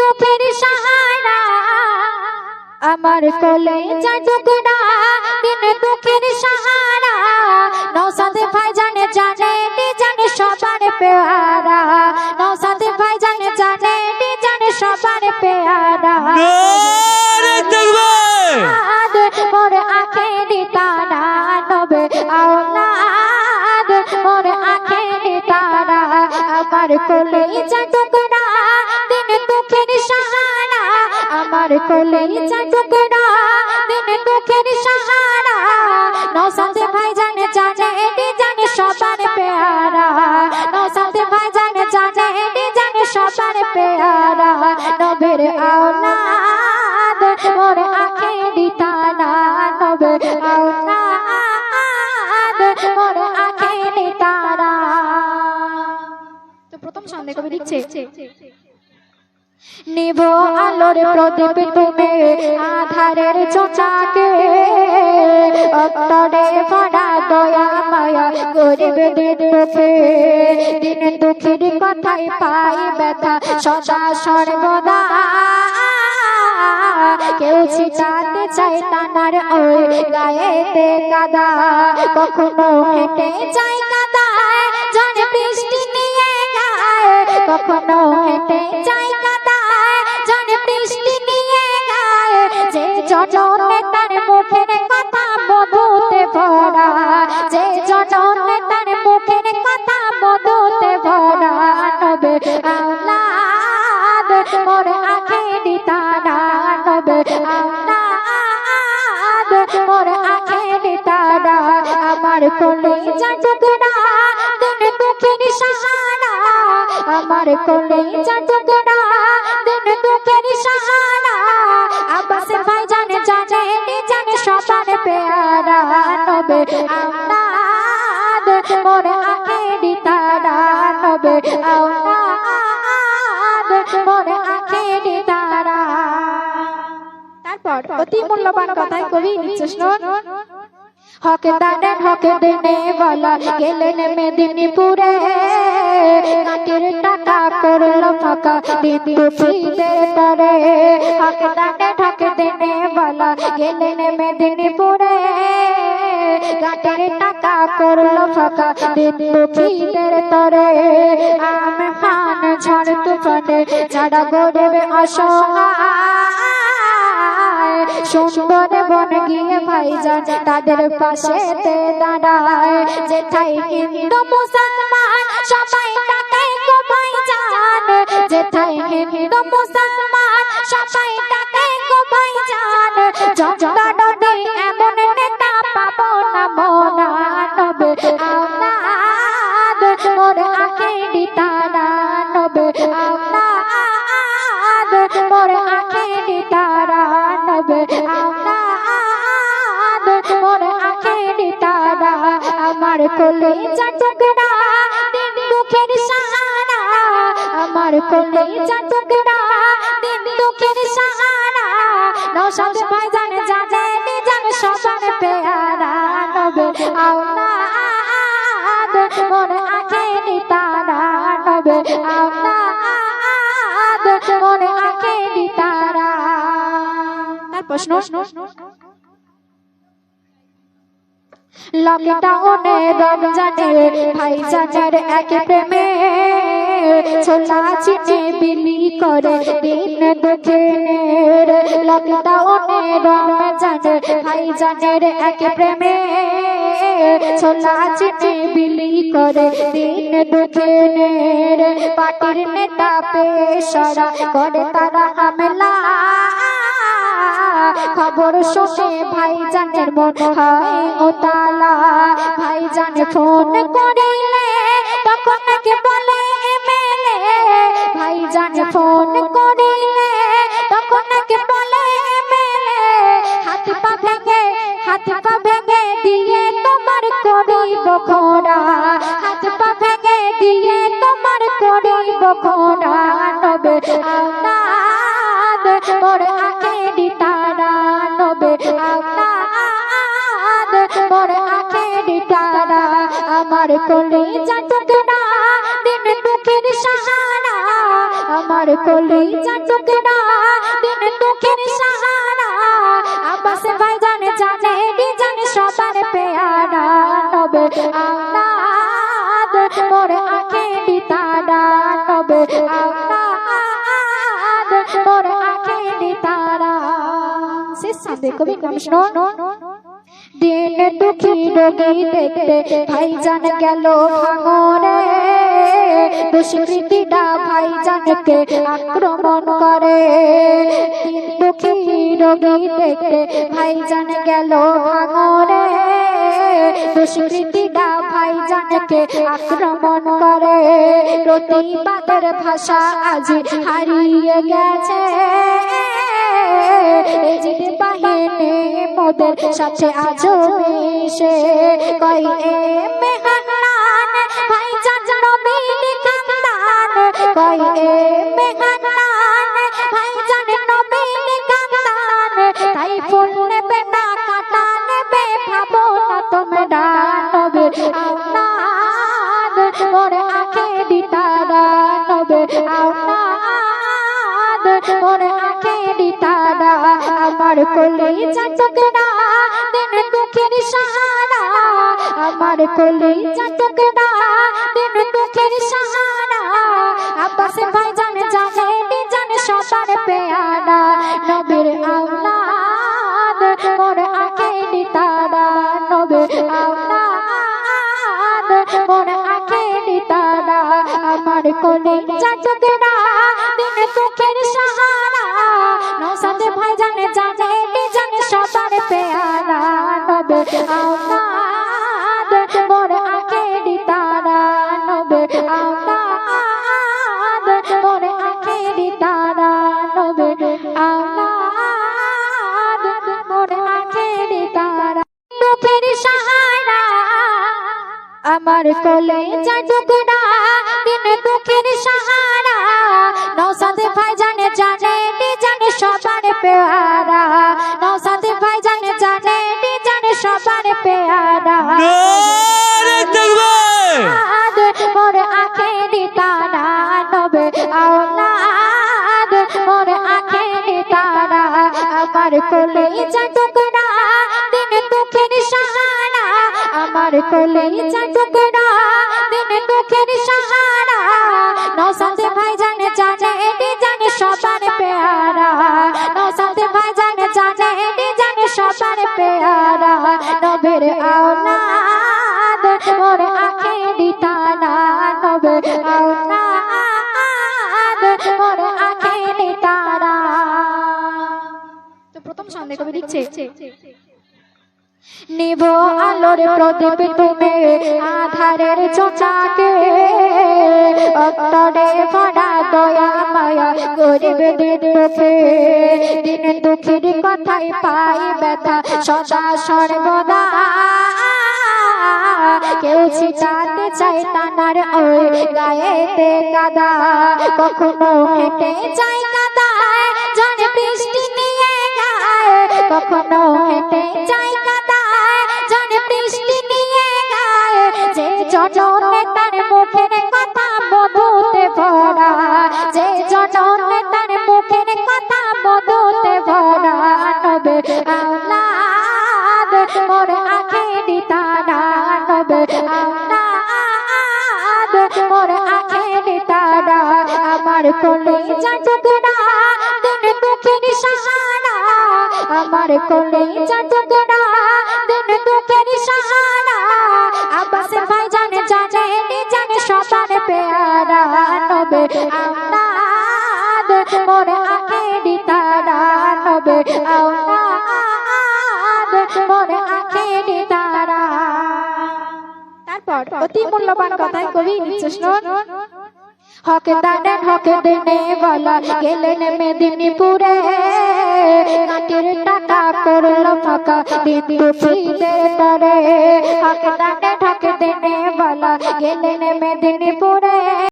দুঃখের সাহারা আমার কলেজা টুকরা দিন দুঃখের সাহারা নওশাদ ভাইজান জানে জানে সবার পেয়ারা নওশাদ ভাইজান জানে জানে সবার পেয়ারা মোর আখেরি তারা নবে আওলাদ মোর আখেরি তারা আমার কলেজা টুকরা দিন দুঃখের সাহারা আমার কলেজা টুকরা দিন দুঃখের সাহারা নওশাদ ভাইজান জানে জানে সবার পেয়ারা নওশাদ ভাইজান জানে জানে সবার পেয়ারা নবের আওলাদ মোর আখেরি তারা নবে আওলাদ মোর আখেরি তারা। তো প্রথম সামনে কবি লিখছে নিভ আলোর প্রদীপ তুমি আধারের চোচাকে অন্তরে ভরা দয়া মায়া গরিবদের দুঃখে দিন দুঃখের কথাই পাই ব্যথা সদা সর্বদা কেউ ছিটাতে চাই তানার ওই গায়েতে কাদা কখনো হেঁটে যায় কাদায় ঝড় বৃষ্টি নিয়ে গায় কখনো হেঁটে যায় কাদায় ঝড় বৃষ্টি নিয়ে গায় যে জননে তার মুখের কথা মধুতে ভরা যে জননে তার মুখের কথা মধুতে ভরা নবে আওলাদ মোর আখেরি তারা নবে আওলাদ মোর আখেরি তারা আমার কলেজা টুকরা দিন দুঃখের সাহারা আমার কলেজা টুকরা দিন দুঃখের সাহারা আব্বাস ভাইজান জানে জানে সবার পেয়ারা নবে আওলাদ মোর আখেরি তারা নবে আওলাদ মোর আখেরি তারা। তারপর অতি মূল্যবান কথাই কবি নিচ্ছে শুনুন হক দানের হক দিনে বলা গেলেন মেদিনীপুরে কাটির টাকা করলো ফাঁকা দিন দুঃখীদের তরে হক দানের হক দিনে বলা গেলেন মেদিনীপুরে কাটির টাকা করলো ফাঁকা দিন দুঃখীদের তরে আম খান ঝড় তুফানে যারা গরিবে অসহায় সুন্দর বন গিয়ে ভাইজান তাদের পাশেতে দাঁড়ায় যেথায় হিন্দু মুসলমান সবাই তাকে গো ভাইজান যেথায় হিন্দু মুসলমান সবাই তাকে গো ভাইজান জগৎডে এমন নেতা পাবো না মোরা নবে আওলাদ মোর আখেরি তারা নবে আওলাদ মোর আখেরি তারা নবে আওলাদ মোর আখেরি তারা আমার কলেজা টুকরা দিন দুঃখের সাহারা আমার কলেজা টুকরা দিন দুঃখের সাহারা নওশাদ ভাইজান জানে জানে সবার পেয়ারা নবে আওলাদ মোর আখেরি তারা নবে আওলাদ মোর আখেরি তারা। তার প্রশ্ন লকডাউনে রমজানে ভাইজানের এক প্রেমে ছোলা চিনি বিলি করে দিন দুঃখের লকডাউনে রমজানে ভাইজানের এক প্রেমে ছোলা চিনি বিলি করে দিন দুঃখের পার্টির নেতা পেশারা করে তারা হামলা খবর শুনে ভাইজানের মন হয় উতালা ভাইজান ফোন করিলে তখন নাকি বলে এমএলএ ভাইজান ফোন করিলে তখন নাকি বলে এমএলএ হাত পা ভেঙে দিয়ে তোমার করিব খোড়া হাত পা ভেঙে দিয়ে তোমার করিব খোড়া নবে আওলাদ মোর আখেরি তারা নবে আওলাদ মোর আখেরি তারা আমার কলেজা টুকরা দিন দুঃখের সাহারা আমার কলিজা টুকরা দিন দুঃখের সাহারা আব্বাস ভাইজান জানে ডিজান সবার পেয়ারা নবে আওলাদ মোর আখেরি তারা নবে আওলাদ মোর আখেরি তারা শেষ সাথে কবি নাম শুনো দিন দুঃখী রোগী দেখতে ভাইজান গেল ভাঙরে দুষ্কৃতীরা ভাইজানকে আক্রমণ করে দিন দুঃখী রোগী দেখতে ভাইজান গেল ভাঙরে দুষ্কৃতীরা ভাইজানকে আক্রমণ করে প্রতিবাদের ভাষা আজ হারিয়ে গেছে জিদ বাহিনী মোদের সাথে আজও মিশে কই এ মেহমান ভাইজান নবীর খানদান কই এ মেহমান ভাইজান নবীর খানদান তাই ফুল নেবে না কাটা নেবে ভাবো না তোমরা নবীর আওলাদ মোর আখেরি তারা নবীর আওলাদ মোর আখেরি তারা আমার কলিজা টুকরা দিন দুঃখের সাহারা আমার কলিজা টুকরা দিন দুঃখের সাহারা আব্বাস ভাইজান জানে ডিজান সবার পেয়ারা নবীর আওলাদ মোর আখেরি তারা নবীর আওলাদ মোর আখেরি তারা আমার কলিজা টুকরা দিন দুঃখের সাহারা নওশাদ ভাইজান জানে ডিজান সবার পেয়ারা নবীর আওলাদ মোর আখেরি তারা নবীর আওলাদ মোর আখেরি তারা নবীর আওলাদ মোর আখেরি তারা দুঃখের সাহারা আমার কলিজা টুকরা দিন দুঃখের সাহারা নওশাদ ভাইজান জানে ডিজান সবার পেয়ারা নওশাদ ভাইজান জানে ডিজান সবার পেয়ারা মোর আখেরি তারা নবে আওলাদ মোর আখেরি তারা আমার কলিজা টুকরা দিন দুঃখের সাহারা আমার কলিজা টুকরা দিন দুঃখের সাহারা নওশাদ ভাইজান জানে ডিজান সবার পেয়ারা নওশাদ ভাইজান জানে ডিজান সবার পেয়ারা নবীর আওলাদ মোর আখেরি তারা নবীর আওলাদ মোর আখেরি তারা তো প্রথম সামনে কবি লিখছে নিভ আলোর প্রদীপ তুমি আধারের চোচাকে অন্তরে ভরা দয়া মায়া গরিবদের দুঃখে দিন দুঃখের কথাই পাই ব্যথা সদা সর্বদা কেউ ছিটাতে চায় তানার ওই গায়েতে কাদা কখনো হেঁটে যায় কাদায় ঝড় বৃষ্টি নিয়ে গায় কখনো হেঁটে যায় কাদায় ঝড় বৃষ্টি নিয়ে গায় যে জননে তার মুখের কথা মধুতে ভরা যে জননে তার মুখের কথা মধুতে ভরা নবীর আওলাদ মোর আখেরি তারা নবীর আওলাদ মোর আখেরি তারা আমার কলিজা টুকরা দিন দুঃখের সাহারা আমার কলিজা টুকরা দিন দুঃখের সাহারা আব্বাস ভাইজান জানে ডিজান সবার পেয়ারা নবীর আওলাদ মোর আখেরি তারা নবীর আওলাদ মোর আখেরি তারা তারপর অতি মূল্যবান কথাই কবি নিচ্ছে শুনুন হক দানের হক দিনে বলা গেলেন মেদিনীপুরে কাটির টাকা করলো ফাঁকা দিন দুঃখীদের তরে হক দানের হক দিনে বলা গেলেন মেদিনীপুরে